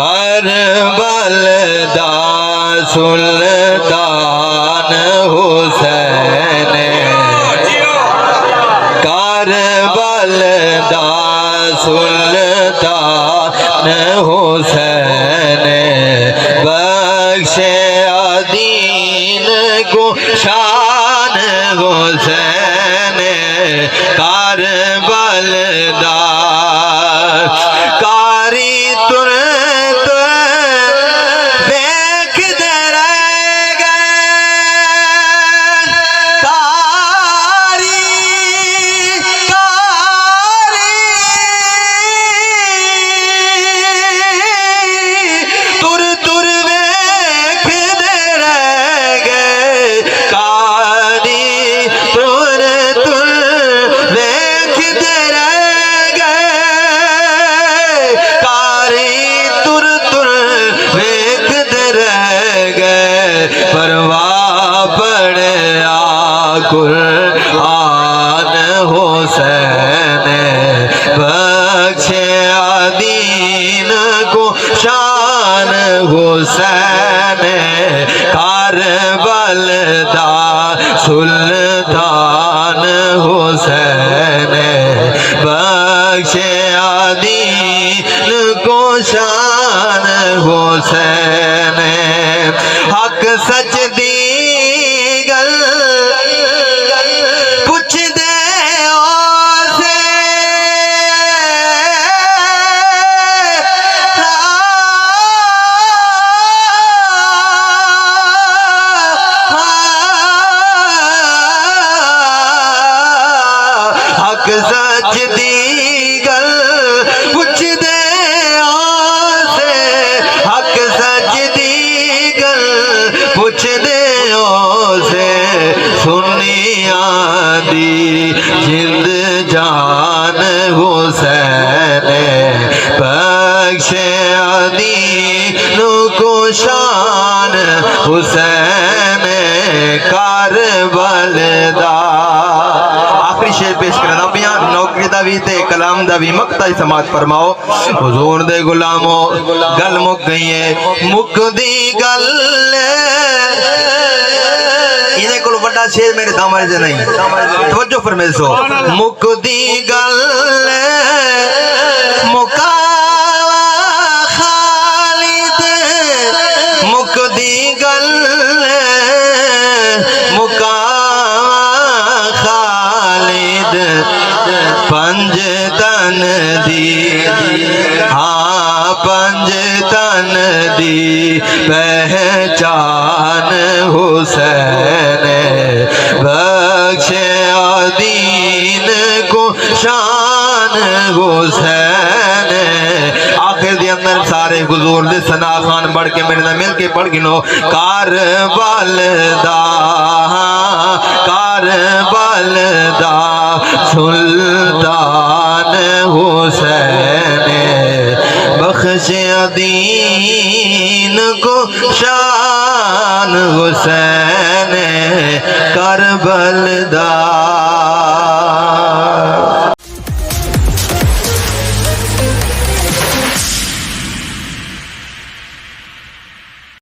کربل دا سلطان حسین کربل دا سلطان حسین بخش دین کو شان حسین کربل دا کاری تر دیکھ دے رہ گئے کاری تر تر دیکھ دے رہ گئے کاری تر تر دیکھ دے رہ گئے کاری تر تر دیکھ دے رہ گئے پرواہ پڑے قرآن حسین بخشے دین کو شان حسین کربل دا سلطان حسین بخشے دین کو شان حسین حق سچ دی گل پوچھ دے اسے حق سچ دی گل پوچھ دے اسے حق سچ دی گل پوچھ دے اسے سنیاں دی جند جان حسین بخشے دین کو شان حسین کربل دا آخری شعر پیش کرنا بیاں نوکری دا بھی تے کلام دا بھی مقطعی سماعت فرماؤ حضور دے غلاموں گل مک گئی ہے مک دی گل انہیں کو بڑا شعر میرے دامن سے نہیں توجہ فرمائے سو مک دی گل مکا خالد مک دی گل مکا خالد پنج تن دی ہاں پنج تن دی پہچان حسین بخشے دین کو شان حسین آخر دی اندر سارے حضور دے ثنا خان بڑھ کے میرے نہ مل کے پڑھ گنو کربل دا کربل دا سلطان حسین بخشے دین کو شان حسین کربل دا